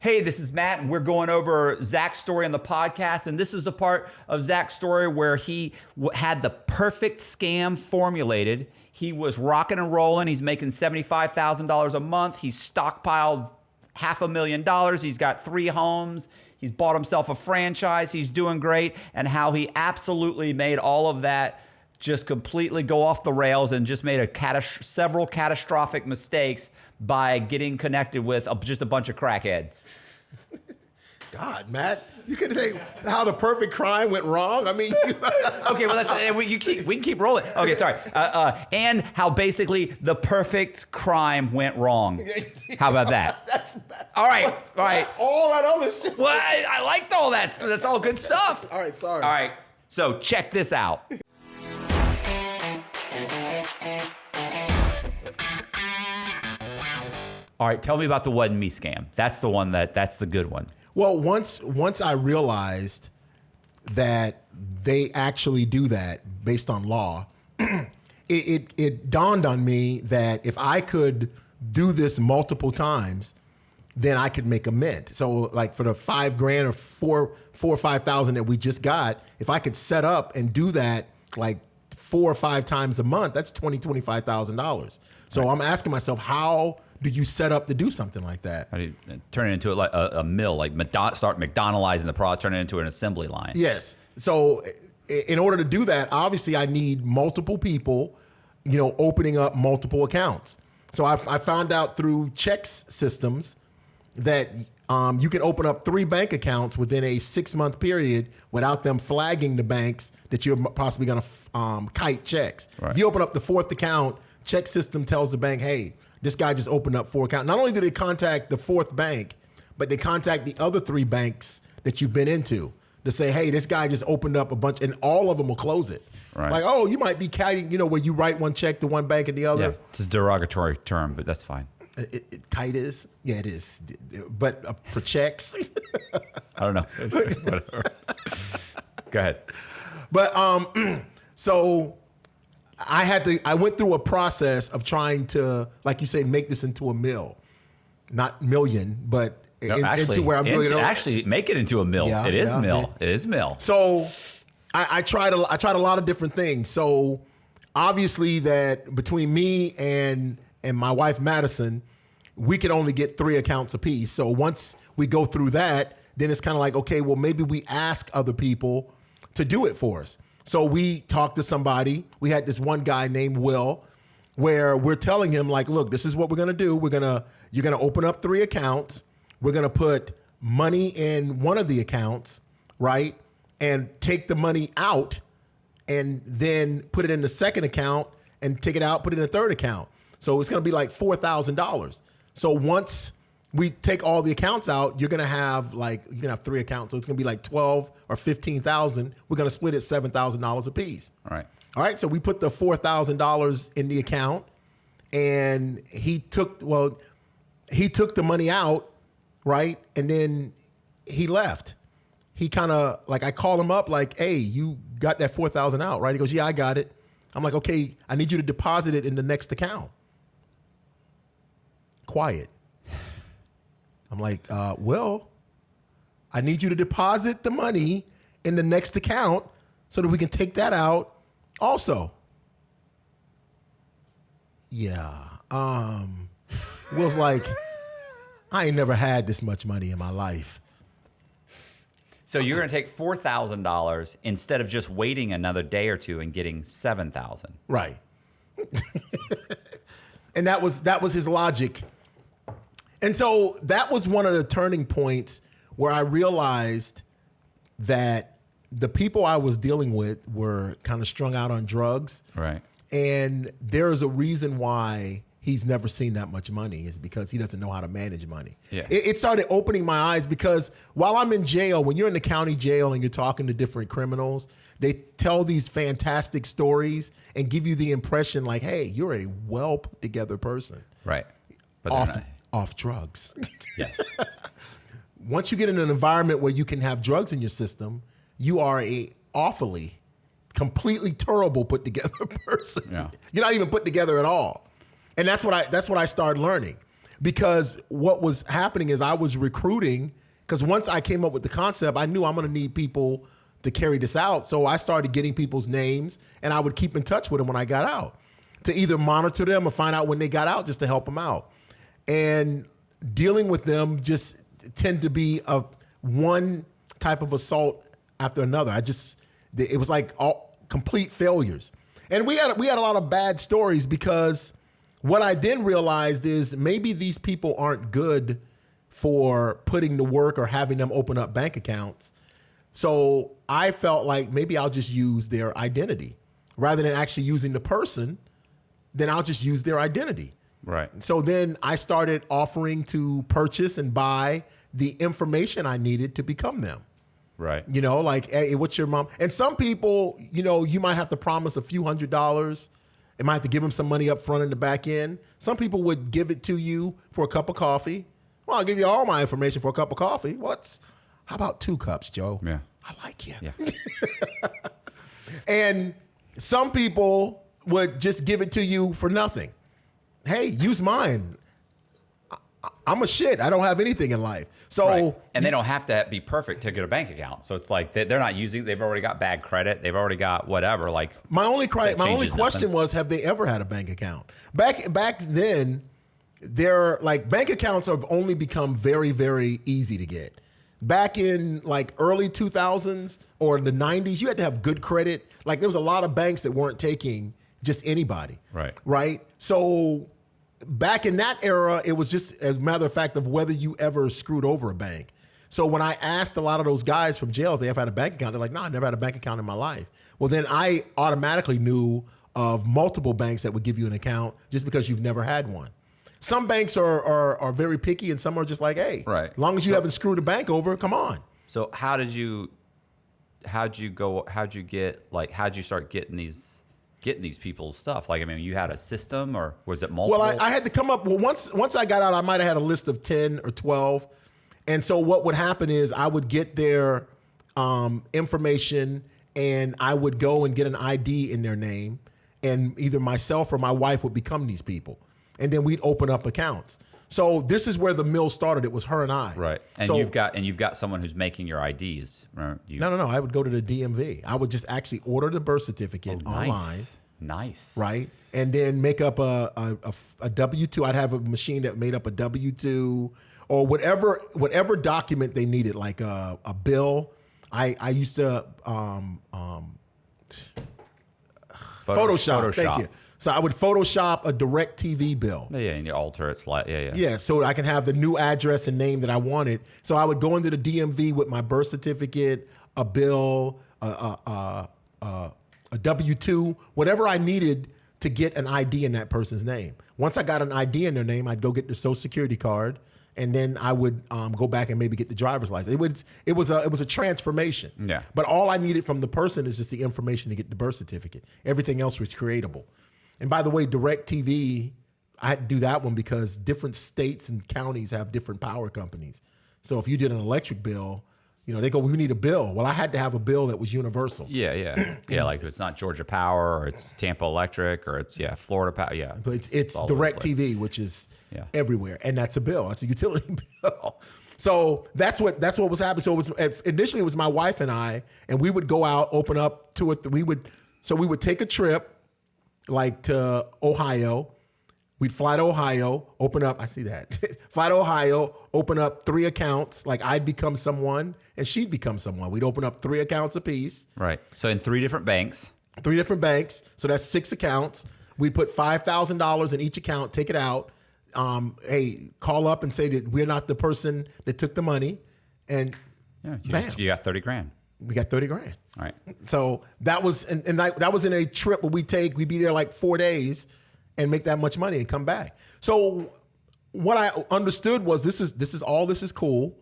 Hey, this is Matt, and we're going over Zach's story on the podcast. And this is the part of Zach's story where he had the perfect scam formulated. He was rocking and rolling. He's making $75,000 a month. He's stockpiled $500,000. He's got 3 homes. He's bought himself a franchise. He's doing great. And how he absolutely made all of that just completely go off the rails and just made several catastrophic mistakes by getting connected with just a bunch of crackheads. God, Matt, you can say how the perfect crime went wrong. I mean, okay, well, we can keep rolling. Okay, sorry. And how basically the perfect crime went wrong. How about that? All right. All that other shit. Well, I liked all that. That's all good stuff. All right, sorry. All right, so check this out. All right, tell me about the Wasn't Me scam. That's the one that's the good one. Well, once I realized that they actually do that based on law, it dawned on me that if I could do this multiple times, then I could make a mint. So like for the $5,000 or four or 5,000 that we just got, if I could set up and do that like 4 or 5 times a month, that's $25,000. So I'm asking myself, how do you set up to do something like that? How do you turn it into like a mill, like start McDonaldizing the product, turn it into an assembly line? Yes. So in order to do that, obviously I need multiple people, opening up multiple accounts. So I found out through checks systems that you can open up 3 bank accounts within a 6-month period without them flagging the banks that you're possibly going to kite checks. Right. If you open up the 4th account, check system tells the bank, hey, this guy just opened up 4 accounts. Not only do they contact the 4th bank, but they contact the other 3 banks that you've been into to say, hey, this guy just opened up a bunch, and all of them will close it. Right. Like, oh, you might be kiting, where you write one check to one bank and the other. Yeah, it's a derogatory term, but that's fine. Kite is? Yeah, it is. But for checks? I don't know. Whatever. Go ahead. But so I went through a process of trying to, like you say, make this into a mill. Not million, but into where I'm doing it. Actually, make it into a mill. Yeah, it is mill. It is mill. So I tried a lot of different things. So obviously that between me and my wife, Madison, we could only get 3 accounts apiece. So once we go through that, then it's kind of like, okay, well, maybe we ask other people to do it for us. So we talked to somebody. We had this one guy named Will, where we're telling him like, look, this is what we're going to do. You're going to open up 3 accounts. We're going to put money in one of the accounts, right? And take the money out and then put it in the second account and take it out, put it in the third account. So it's going to be like $4,000. So once we take all the accounts out, you're going to have 3 accounts. So it's going to be like 12 or 15,000. We're going to split it $7,000 a piece. All right. So we put the $4,000 in the account, and he took the money out, right? And then he left. He kind of I called him up like, hey, you got that 4,000 out, right? He goes, yeah, I got it. I'm like, okay, I need you to deposit it in the next account. Quiet. I'm like, well, I need you to deposit the money in the next account so that we can take that out also. Yeah. Will's like, I ain't never had this much money in my life. So you're going to take $4,000 instead of just waiting another day or two and getting $7,000. Right. And that was his logic. And so that was one of the turning points where I realized that the people I was dealing with were kind of strung out on drugs. Right. And there is a reason why he's never seen that much money, is because he doesn't know how to manage money. Yeah. It started opening my eyes because while I'm in jail, when you're in the county jail and you're talking to different criminals, they tell these fantastic stories and give you the impression like, hey, you're a well put together person. Right. But off drugs. Yes. Once you get in an environment where you can have drugs in your system, you are a awfully, completely terrible put together person. Yeah. You're not even put together at all. And that's what I started learning. because what was happening is I was recruiting, because once I came up with the concept, I knew I'm going to need people to carry this out. So I started getting people's names, and I would keep in touch with them when I got out to either monitor them or find out when they got out just to help them out. And dealing with them just tend to be one type of assault after another. It was like all complete failures. And we had a lot of bad stories, because what I then realized is maybe these people aren't good for putting the work or having them open up bank accounts. So I felt like maybe I'll just use their identity rather than actually using the person. Then I'll just use their identity. Right. So then I started offering to purchase and buy the information I needed to become them. Right. You know, like, hey, what's your mom? And some people, you know, you might have to promise a few $100s. You might have to give them some money up front and the back end. Some people would give it to you for a cup of coffee. Well, I'll give you all my information for a cup of coffee. How about 2 cups, Joe? Yeah. I like you. Yeah. And some people would just give it to you for nothing. Hey, use mine. I'm a shit. I don't have anything in life. So, right. And they don't have to be perfect to get a bank account. So it's like they're not using. They've already got bad credit. They've already got whatever. Like my only question nothing. was, have they ever had a bank account? Back then, bank accounts have only become very, very easy to get. Back in like early 2000s or the 90s, you had to have good credit. Like there was a lot of banks that weren't taking just anybody. Right. Right. So back in that era, it was just as a matter of fact of whether you ever screwed over a bank. So when I asked a lot of those guys from jail if they ever had a bank account, they're like, no, I never had a bank account in my life. Well, then I automatically knew of multiple banks that would give you an account just because you've never had one. Some banks are very picky, and some are just like, hey, right. As long as you haven't screwed a bank over, come on. So how'd you start getting these people's stuff? Like, I mean, you had a system, or was it multiple? Well, I had to come up. Well, once I got out, I might have had a list of 10 or 12. And so what would happen is I would get their information, and I would go and get an ID in their name, and either myself or my wife would become these people. And then we'd open up accounts. So this is where the mill started. It was her and I. Right. And so, you've got someone who's making your IDs. Right? No. I would go to the DMV. I would just actually order the birth certificate online. Nice. Right. And then make up a W-2. I'd have a machine that made up a W-2 or whatever document they needed, like a bill. I used to Photoshop. Thank you. So I would Photoshop a DirecTV bill. Yeah, and you alter it slightly. Yeah. Yeah, so I can have the new address and name that I wanted. So I would go into the DMV with my birth certificate, a bill, a W-2, whatever I needed to get an ID in that person's name. Once I got an ID in their name, I'd go get the Social Security card, and then I would go back and maybe get the driver's license. It was a transformation. Yeah. But all I needed from the person is just the information to get the birth certificate. Everything else was creatable. And by the way, DirecTV, I had to do that one because different states and counties have different power companies. So if you did an electric bill, they go, we need a bill. Well, I had to have a bill that was universal. Yeah. Like it's not Georgia Power, or it's Tampa Electric, or it's Florida Power. Yeah. But it's DirecTV, which is everywhere. And that's a bill. That's a utility bill. So that's what was happening. So initially it was my wife and I, and we would go out, open up to it. We would take a trip like to Ohio. We'd fly to Ohio, open up, I see that. Fly to Ohio, open up 3 accounts. Like I'd become someone and she'd become someone. We'd open up 3 accounts apiece. Right. So in 3 different banks. 3 different banks. So that's 6 accounts. We'd put $5,000 in each account, take it out. Hey, call up and say that we're not the person that took the money. And you got 30 grand. We got 30 grand. All right. So that was, that was in a trip where we'd be there like 4 days and make that much money and come back. So what I understood was this is cool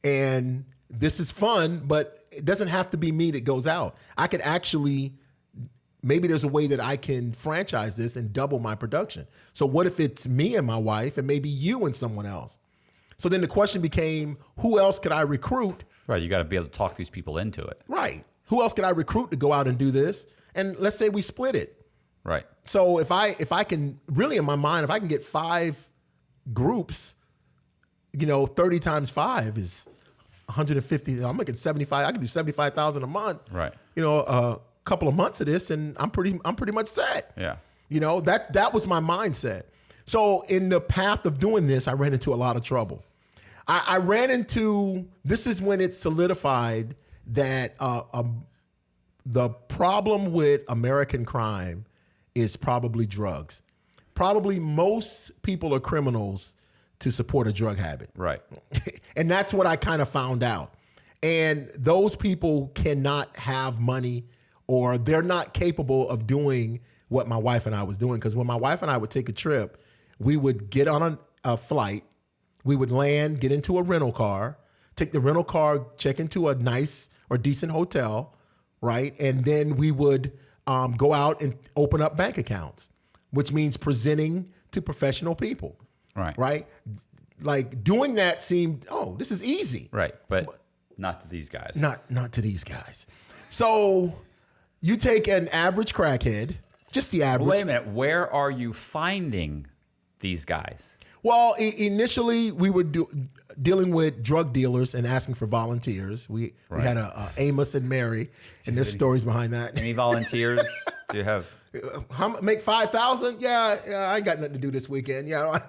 and this is fun, but it doesn't have to be me that goes out. I could actually, maybe there's a way that I can franchise this and double my production. So what if it's me and my wife and maybe you and someone else? So then the question became, who else could I recruit? Right. You got to be able to talk these people into it. Right. Who else could I recruit to go out and do this? And let's say we split it. Right. So if I can really in my mind, if I can get 5 groups, 30 times 5 is 150. I'm making 75. I can do 75,000 a month. Right. A couple of months of this, and I'm pretty much set. Yeah. That was my mindset. So in the path of doing this, I ran into a lot of trouble. I ran into, this is when it solidified that the problem with American crime is probably drugs. Probably most people are criminals to support a drug habit. Right. And that's what I kind of found out. And those people cannot have money, or they're not capable of doing what my wife and I was doing. Because when my wife and I would take a trip, we would get on a flight, we would land, get into a rental car, take the rental car, check into a nice or decent hotel, right? And then we would go out and open up bank accounts, which means presenting to professional people. Right. Right? Like doing that seemed, this is easy. Right. But not to these guys. Not to these guys. So you take an average crackhead, just the average. Wait a minute. Where are you finding these guys? Well, initially we were dealing with drug dealers and asking for volunteers. We had a Amos and Mary, and there's stories behind that. Any volunteers do you have? Make 5,000? Yeah, I ain't got nothing to do this weekend. Yeah.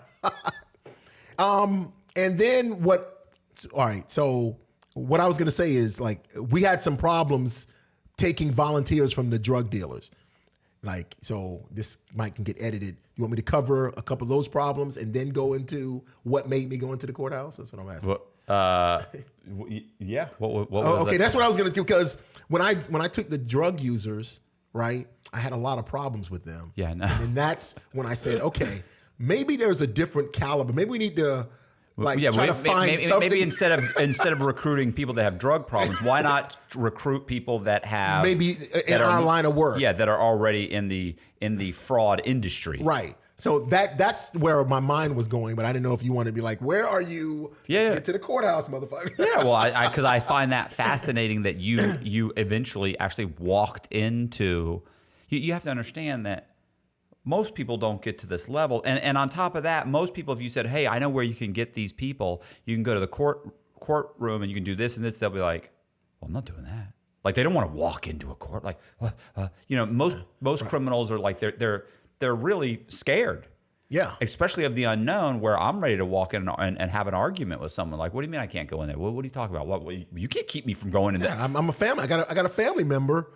And then what? All right. So what I was gonna say is, like, we had some problems taking volunteers from the drug dealers. Like, so this might can get edited. You want me to cover a couple of those problems and then go into what made me go into the courthouse? That's what I'm asking. Yeah. What okay, that's what I was gonna do, because when I took the drug users, right, I had a lot of problems with them. Yeah, no. And that's when I said, okay, maybe there's a different caliber. Maybe we need to try to find something. Maybe instead of recruiting people that have drug problems, why not recruit people that have maybe in our line of work? Yeah, that are already in the fraud industry. Right. So that's where my mind was going, but I didn't know if you wanted to be like, where are you? Yeah. Get to the courthouse, motherfucker. Yeah, well, because I find that fascinating that you eventually actually walked into. You have to understand that most people don't get to this level, and on top of that, most people, if you said, "Hey, I know where you can get these people. You can go to the courtroom and you can do this and this," they'll be like, "Well, I'm not doing that." Like, they don't want to walk into a court. Like, most criminals are like they're really scared. Yeah. Especially of the unknown, where I'm ready to walk in and have an argument with someone. Like, what do you mean I can't go in there? What are you talking about? What you can't keep me from going in there. I'm a family. I got a family member.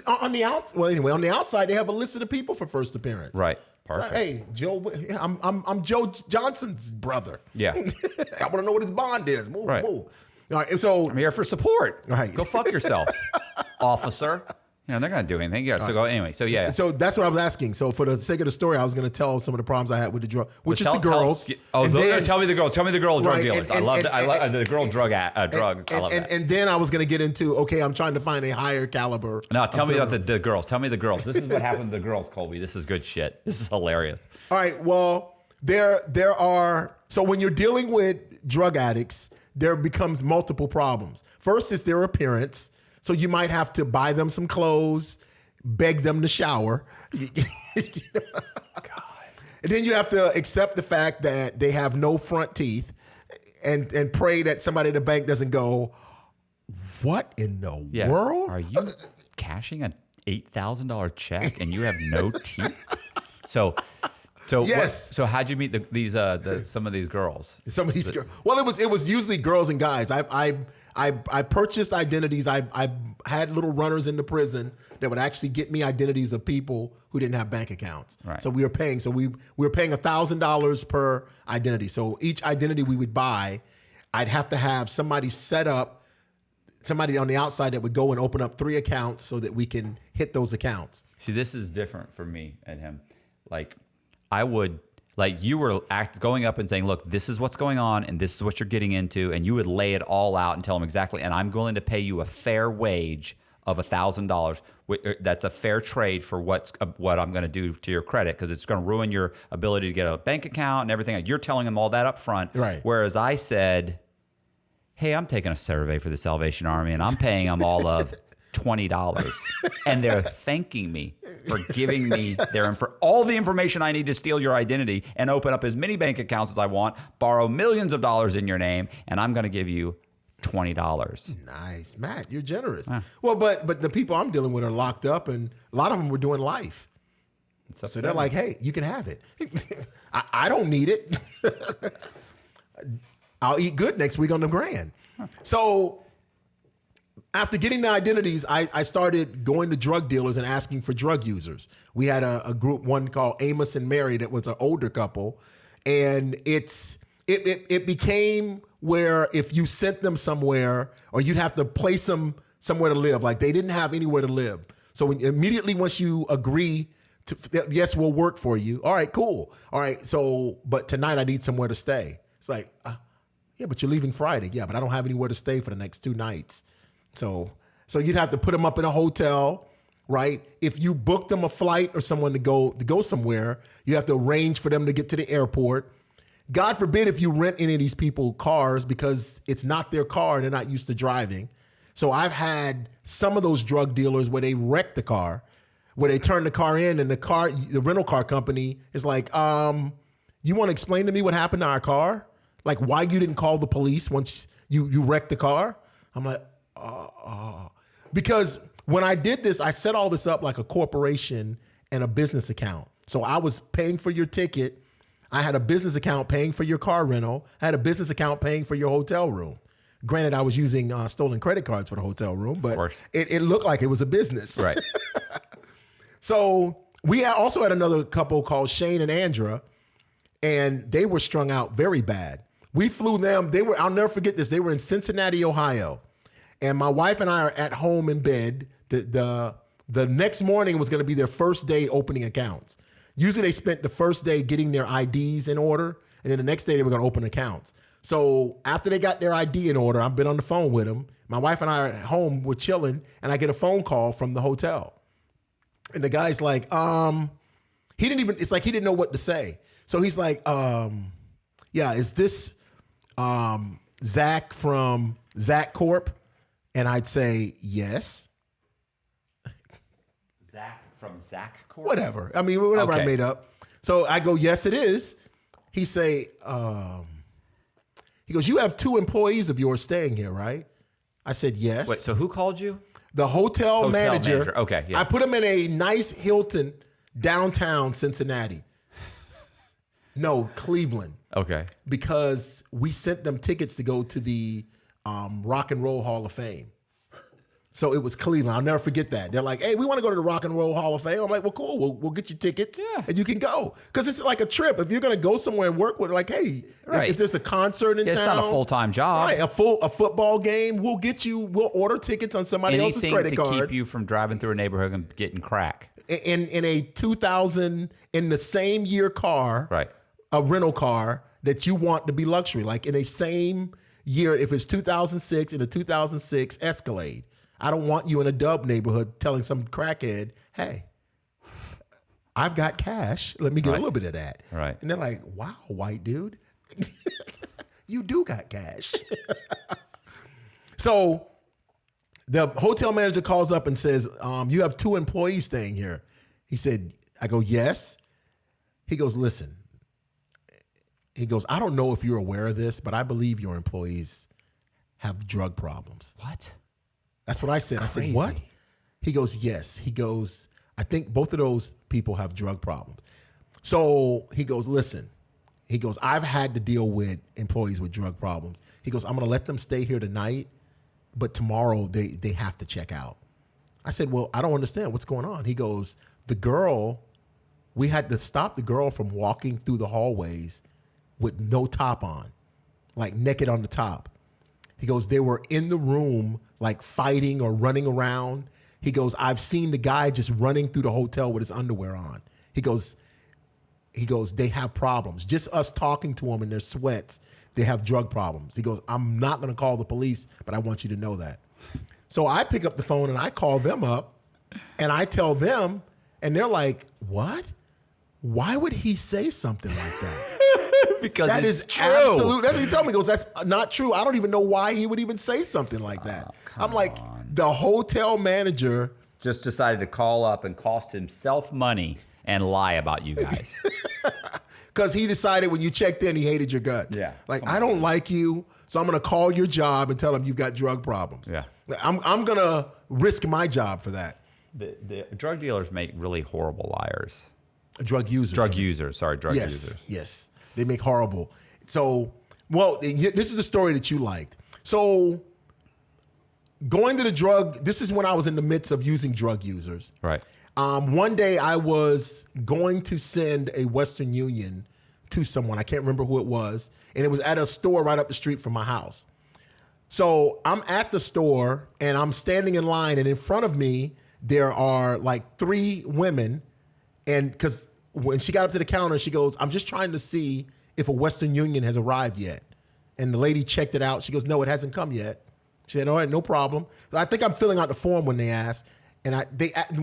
On the outside, on the outside, they have a list of the people for first appearance. Right. Perfect. So, hey, Joe, I'm Joe Johnson's brother. Yeah. I want to know what his bond is. Move. All right. So I'm here for support. Right. Go fuck yourself, officer. They're not going to do anything. Yeah. So go anyway. So yeah. So that's what I was asking. So for the sake of the story, I was going to tell some of the problems I had with the drug, which is the girls. Tell me the girl. Tell me the girl drug dealers. I love the girl drugs. I love that. And then I was going to get into, okay, I'm trying to find a higher caliber. No, tell me about the girls. Tell me the girls. This is what happened to the girls, Colby. This is good shit. This is hilarious. All right. Well, there are. So when you're dealing with drug addicts, there becomes multiple problems. First is their appearance. So you might have to buy them some clothes, beg them to shower. God. And then you have to accept the fact that they have no front teeth and pray that somebody at the bank doesn't go, what in the world? Are you cashing an $8,000 check and you have no teeth? So yes. So how'd you meet some of these girls? Some of these girls. Well, it was usually girls and guys. I purchased identities. I had little runners in the prison that would actually get me identities of people who didn't have bank accounts. Right. So we were paying. So we were paying $1,000 per identity. So each identity we would buy, I'd have to have somebody set up, somebody on the outside that would go and open up 3 accounts so that we can hit those accounts. See, this is different for me and him. Like, I would. Like, you were going up and saying, look, this is what's going on and this is what you're getting into. And you would lay it all out and tell them exactly. And I'm willing to pay you a fair wage of $1,000. That's a fair trade for what I'm going to do to your credit, because it's going to ruin your ability to get a bank account and everything. You're telling them all that up front. Right. Whereas I said, hey, I'm taking a survey for the Salvation Army and I'm paying them all of $20. And they're thanking me for giving me for all the information I need to steal your identity and open up as many bank accounts as I want, borrow millions of dollars in your name, and I'm going to give you $20. Nice, Matt. You're generous. Well, but the people I'm dealing with are locked up, and a lot of them were doing life. So they're like, hey, you can have it. I don't need it. I'll eat good next week on the grand. So after getting the identities, I started going to drug dealers and asking for drug users. We had a group, one called Amos and Mary, that was an older couple. And it became where if you sent them somewhere, or you'd have to place them somewhere to live, like they didn't have anywhere to live. So immediately once you agree to, yes, we'll work for you. All right, cool. All right, so, but tonight I need somewhere to stay. It's like, yeah, but you're leaving Friday. Yeah, but I don't have anywhere to stay for the next 2 nights. So you'd have to put them up in a hotel, right? If you book them a flight or someone to go somewhere, you have to arrange for them to get to the airport. God forbid if you rent any of these people cars, because it's not their car and they're not used to driving. So I've had some of those drug dealers where they wreck the car, where they turn the car in and the rental car company is like, you want to explain to me what happened to our car? Like why you didn't call the police once you wrecked the car? I'm like, because when I did this, I set all this up like a corporation and a business account. So I was paying for your ticket. I had a business account paying for your car rental. I had a business account paying for your hotel room. Granted, I was using stolen credit cards for the hotel room, but it looked like it was a business. Right. So we also had another couple called Shane and Andra, and they were strung out very bad. We flew them. I'll never forget this. They were in Cincinnati, Ohio. And my wife and I are at home in bed. The next morning was going to be their first day opening accounts. Usually they spent the first day getting their IDs in order, and then the next day they were going to open accounts. So after they got their ID in order, I've been on the phone with them. My wife and I are at home, we're chilling, and I get a phone call from the hotel. And the guy's like, it's like he didn't know what to say. So he's like, yeah, is this Zach from Zach Corp? And I'd say, yes. Zach from Zach Corp? Whatever. I mean, whatever I made up. So I go, yes, it is. He say, he goes, you have 2 employees of yours staying here, right? I said, yes. Wait, so who called you? The hotel manager. Okay, yeah. I put him in a nice Hilton downtown Cincinnati. No, Cleveland. Okay. Because we sent them tickets to go to the Rock and Roll Hall of Fame. So it was Cleveland. I'll never forget that. They're like, hey, we want to go to the Rock and Roll Hall of Fame. I'm like, well, cool. We'll get you tickets and you can go. Because it's like a trip. If you're going to go somewhere and work with, like, hey, if there's a concert in town. It's not a full-time job. Right, a football game, we'll order tickets on somebody else's credit card. Anything to keep you from driving through a neighborhood and getting crack. In a 2000, in the same year car, right, a rental car that you want to be luxury. Like in a same year, if it's 2006, in a 2006 Escalade. I don't want you in a dub neighborhood telling some crackhead, hey, I've got cash. Let me get a little bit of that. Right. And they're like, wow, white dude, you do got cash. So the hotel manager calls up and says, you have 2 employees staying here. He said, I go, yes. He goes, listen. He goes, I don't know if you're aware of this, but I believe your employees have drug problems. What? That's what I said. Crazy. I said, what? He goes, yes. He goes, I think both of those people have drug problems. So he goes, listen. He goes, I've had to deal with employees with drug problems. He goes, I'm going to let them stay here tonight, but tomorrow they have to check out. I said, well, I don't understand. What's going on? He goes, we had to stop the girl from walking through the hallways with no top on, like naked on the top. He goes, they were in the room like fighting or running around. He goes, I've seen the guy just running through the hotel with his underwear on. He goes, they have problems. Just us talking to them in their sweats, they have drug problems. He goes, I'm not going to call the police, but I want you to know that. So I pick up the phone and I call them up and I tell them, and they're like, what? Why would he say something like that? Because that is true. Absolute. That's what he told me. He goes, that's not true. I don't even know why he would even say something like that. I'm like, the hotel manager just decided to call up and cost himself money and lie about you guys. because he decided when you checked in, he hated your guts. Yeah. Like, I don't like you, so I'm going to call your job and tell them you've got drug problems. Yeah. I'm going to risk my job for that. The drug dealers make really horrible liars. Drug users. Drug users. Yes. They make horrible. So, well, this is the story that you liked. So, going to the drug, this is when I was in the midst of using drug users. Right. One day I was going to send a Western Union to someone. I can't remember who it was. And it was at a store right up the street from my house. So I'm at the store and I'm standing in line, and in front of me, there are like 3 women. And because when she got up to the counter, she goes, I'm just trying to see if a Western Union has arrived yet. And the lady checked it out. She goes, no, it hasn't come yet. She said, all right, no problem. I think I'm filling out the form when they asked. And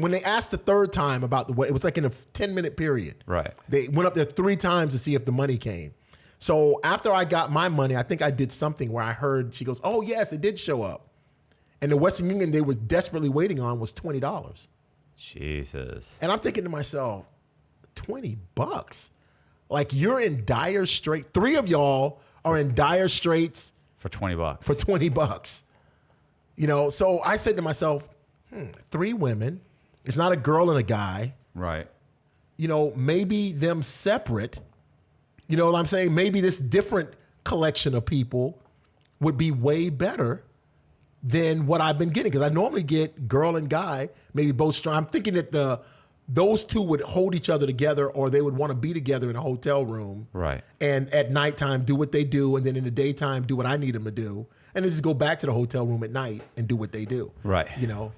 when they asked the 3rd time about the way, it was like in a 10-minute period. Right. They went up there 3 times to see if the money came. So after I got my money, I think I did something where I heard, she goes, oh, yes, it did show up. And the Western Union they were desperately waiting on was $20. Jesus. And I'm thinking to myself, $20? Like, you're in dire straits. 3 of y'all are in dire straits. For $20. For $20. You know, so I said to myself, 3 women. It's not a girl and a guy. Right. You know, maybe them separate. You know what I'm saying? Maybe this different collection of people would be way better than what I've been getting. Because I normally get girl and guy, maybe both strong. I'm thinking that those 2 would hold each other together, or they would want to be together in a hotel room. Right. And at nighttime, do what they do. And then in the daytime, do what I need them to do. And then just go back to the hotel room at night and do what they do. Right. You know,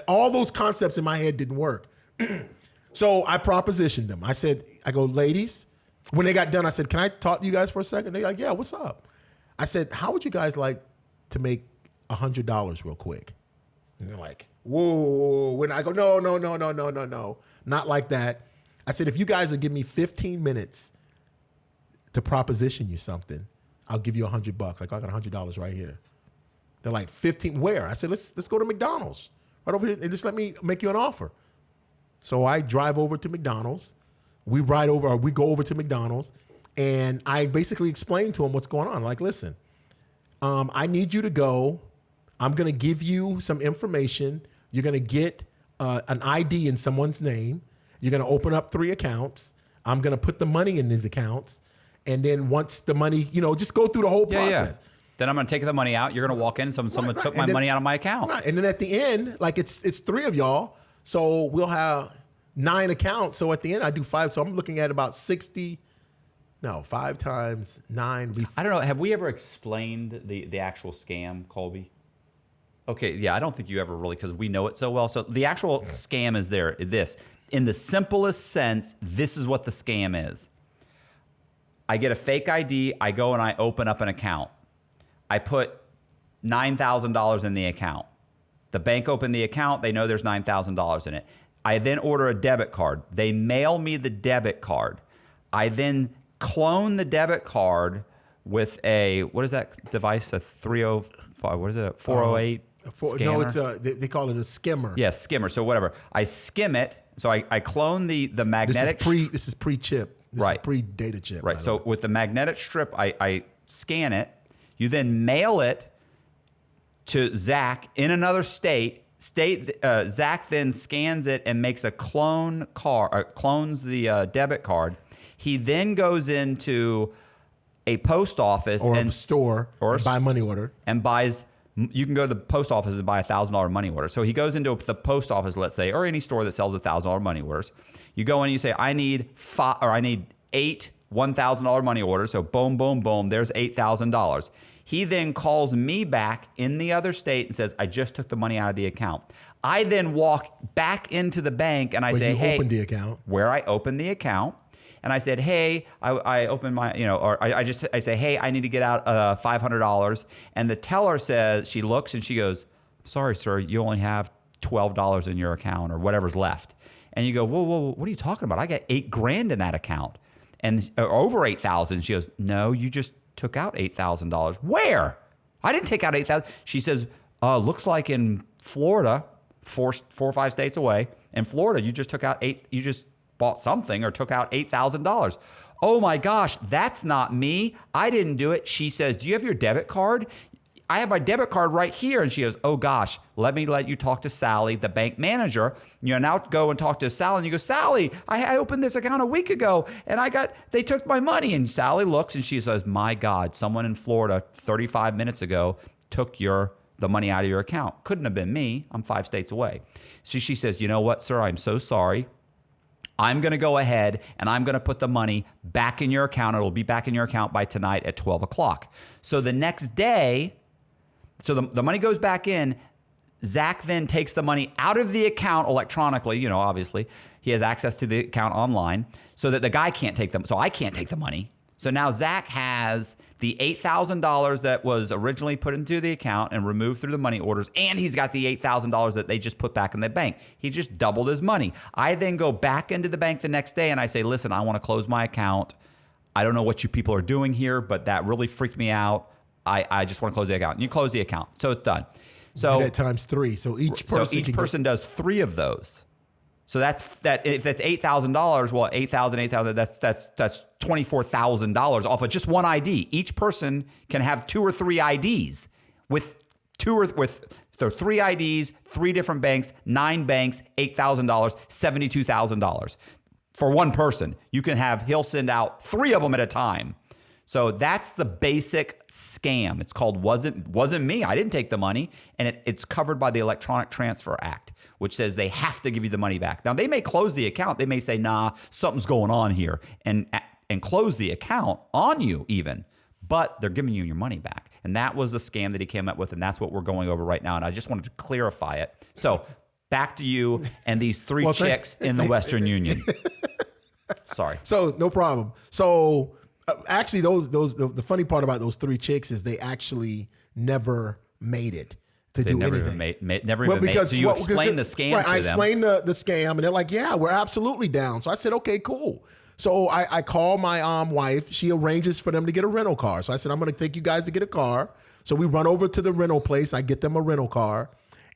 all those concepts in my head didn't work. So I propositioned them. I go, ladies, when they got done, I said, can I talk to you guys for a second? They're like, yeah, what's up? I said, how would you guys like to make $100 real quick? And they're like, whoa. When I go, no, not like that. I said, if you guys will give me 15 minutes to proposition you something, I'll give you $100. Like, I got $100 right here. They're like, 15, where? I said, let's go to McDonald's right over here and just let me make you an offer. So I drive over to McDonald's. We go over to McDonald's, and I basically explain to them what's going on. Like, listen, I need you to go. I'm going to give you some information. You're going to get an ID in someone's name. You're going to open up 3 accounts. I'm going to put the money in these accounts. And then once the money, just go through the whole process. Yeah. Then I'm going to take the money out. You're going to walk in. Someone took my money out of my account. Right. And then at the end, like it's 3 of y'all. So we'll have 9 accounts. So at the end, I do 5. So I'm looking at about 60. No, 5 times 9. I don't know. Have we ever explained the actual scam, Colby? Okay. Yeah. I don't think you ever really, because we know it so well. So the actual scam is this. In the simplest sense, this is what the scam is. I get a fake ID. I go and I open up an account. I put $9,000 in the account. The bank opened the account. They know there's $9,000 in it. I then order a debit card. They mail me the debit card. I then clone the debit card with what is that device? A 305, what is it? 408 scanner? No, they call it a skimmer. Yeah, skimmer. So whatever. I skim it. So I clone the magnetic. This is pre-chip. This is pre-data chip. Right. So with the magnetic strip, I scan it. You then mail it to Zach in another state. Zach then scans it and makes a clones the debit card. He then goes into a post office or a store or buy a money order and buys. You can go to the post office and buy $1,000 money order. So he goes into the post office, let's say, or any store that sells $1,000 money orders. You go in and you say, I need 8 $1,000 money orders. So boom, boom, boom. There's $8,000. He then calls me back in the other state and says, I just took the money out of the account. I then walk back into the bank and I say, hey, open the account. Where I opened the account. And I said, hey, I opened my, I say, hey, I need to get out $500. And the teller says, she looks and she goes, sorry, sir, you only have $12 in your account or whatever's left. And you go, whoa, what are you talking about? I got $8,000 in that account and over 8,000. She goes, no, you just took out $8,000. Where? I didn't take out $8,000. She says, Looks like in Florida, four or five states away, in Florida, you just bought something or took out $8,000. Oh my gosh, that's not me. I didn't do it. She says, do you have your debit card? I have my debit card right here. And she goes, oh gosh, let you talk to Sally, the bank manager. Now go and talk to Sally. And you go, Sally, I opened this account a week ago and they took my money. And Sally looks and she says, my God, someone in Florida 35 minutes ago took the money out of your account. Couldn't have been me. I'm 5 states away. So she says, you know what, sir, I'm so sorry. I'm going to go ahead and I'm going to put the money back in your account. It'll be back in your account by tonight at 12 o'clock. So the next day, the money goes back in. Zach then takes the money out of the account electronically. Obviously, he has access to the account online so that the guy can't take them. So I can't take the money. So now Zach has the $8,000 that was originally put into the account and removed through the money orders, and he's got the $8,000 that they just put back in the bank. He just doubled his money. I then go back into the bank the next day and I say, listen, I want to close my account. I don't know what you people are doing here, but that really freaked me out. I just want to close the account. And you close the account. So it's done. So that times 3. So each person does 3 of those. So if that's $8,000, well, 8,000, that's $24,000 off of just one ID. Each person can have 2 or 3 IDs with 3 IDs, 3 different banks, 9 banks, $8,000, $72,000 for one person. He'll send out 3 of them at a time. So that's the basic scam. It's called Wasn't Me. I didn't take the money, and it's covered by the Electronic Transfer Act, which says they have to give you the money back. Now, they may close the account. They may say, nah, something's going on here, and close the account on you even, but they're giving you your money back. And that was the scam that he came up with, and that's what we're going over right now, and I just wanted to clarify it. So back to you and these 3 chicks in the Western Union. Sorry. So no problem. So actually, the funny part about those 3 chicks is they actually never made it to do anything. Never even made it. So you explained the scam to them. I explained the scam, and they're like, yeah, we're absolutely down. So I said, okay, cool. So I call my wife. She arranges for them to get a rental car. So I said, I'm going to take you guys to get a car. So we run over to the rental place. I get them a rental car.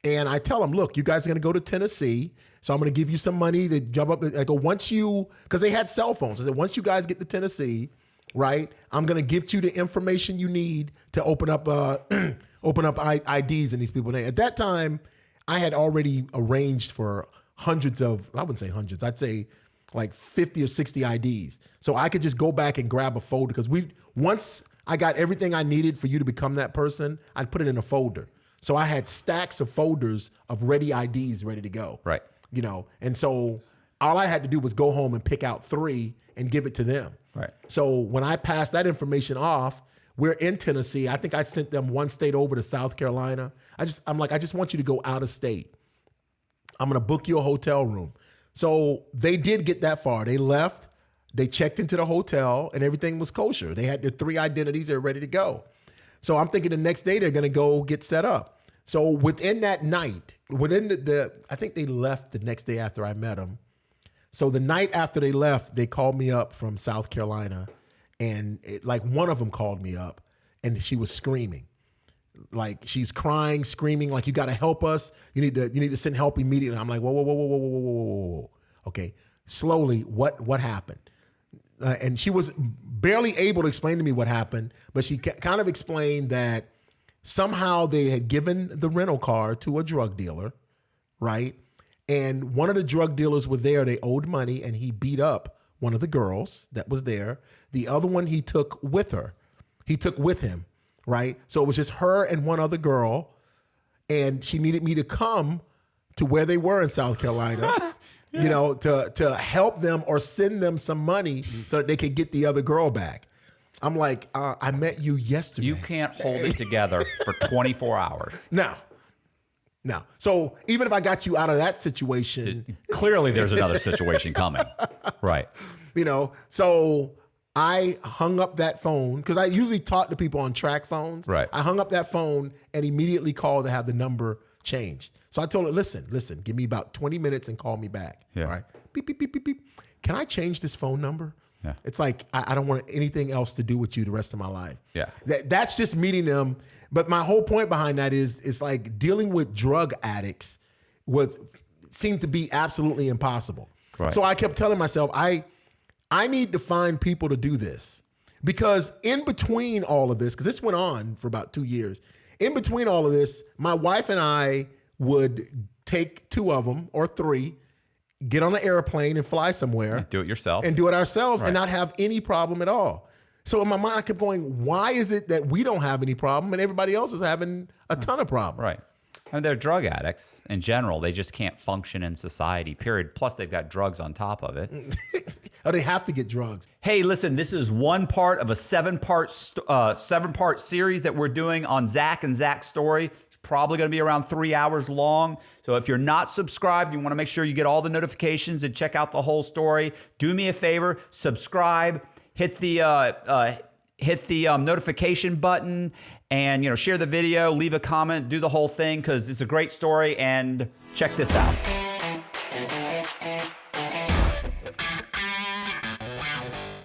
And I tell them, look, you guys are going to go to Tennessee. So I'm going to give you some money to jump up. I go, because they had cell phones. I said, once you guys get to Tennessee, right, I'm going to give you the information you need to open up IDs in these people's names. At that time, I had already arranged for I wouldn't say hundreds, I'd say like 50 or 60 IDs. So I could just go back and grab a folder, because once I got everything I needed for you to become that person, I'd put it in a folder. So I had stacks of folders of ready IDs ready to go. Right. And so all I had to do was go home and pick out 3 and give it to them. Right. So when I passed that information off, we're in Tennessee. I think I sent them 1 state over to South Carolina. I'm like, I just want you to go out of state. I'm going to book you a hotel room. So they did get that far. They left, they checked into the hotel, and everything was kosher. They had their 3 identities. They're ready to go. So I'm thinking the next day they're going to go get set up. So within that night, I think they left the next day after I met them. So the night after they left, they called me up from South Carolina, and one of them called me up, and she was screaming. Like, she's crying, screaming, like, you got to help us. You need to send help immediately. I'm like, whoa. Okay, slowly, what happened? And she was barely able to explain to me what happened, but she kind of explained that somehow they had given the rental car to a drug dealer, right? And one of the drug dealers were there. They owed money, and he beat up one of the girls that was there. The other one he took with him, right? So it was just her and one other girl, and she needed me to come to where they were in South Carolina, to help them or send them some money so that they could get the other girl back. I'm like, I met you yesterday. You can't hold it together for 24 hours. No. So even if I got you out of that situation, clearly there's another situation coming. Right. So I hung up that phone, because I usually talk to people on track phones. Right. I hung up that phone and immediately called to have the number changed. So I told her, listen, give me about 20 minutes and call me back. Yeah. All right. Beep, beep, beep, beep, beep. Can I change this phone number? Yeah. It's like, I don't want anything else to do with you the rest of my life. Yeah. That's just meeting them. But my whole point behind that is it's like dealing with drug addicts seemed to be absolutely impossible. Right. So I kept telling myself, I need to find people to do this, because in between all of this, because this went on for about 2 years, in between all of this, my wife and I would take 2 of them or 3, get on an airplane and fly somewhere. Do it yourself. And do it ourselves, Right. and not have any problem at all. So in my mind, I kept going, why is it that we don't have any problem and everybody else is having a ton of problems? Right. I mean, they're drug addicts in general. They just can't function in society, period. Plus, they've got drugs on top of it. Oh, they have to get drugs. Hey, listen, this is one part of a 7-part series that we're doing on Zach and Zach's story. It's probably going to be around 3 hours long. So if you're not subscribed, you want to make sure you get all the notifications and check out the whole story. Do me a favor, subscribe, hit the notification button, and share the video, leave a comment, do the whole thing, because it's a great story. And check this out.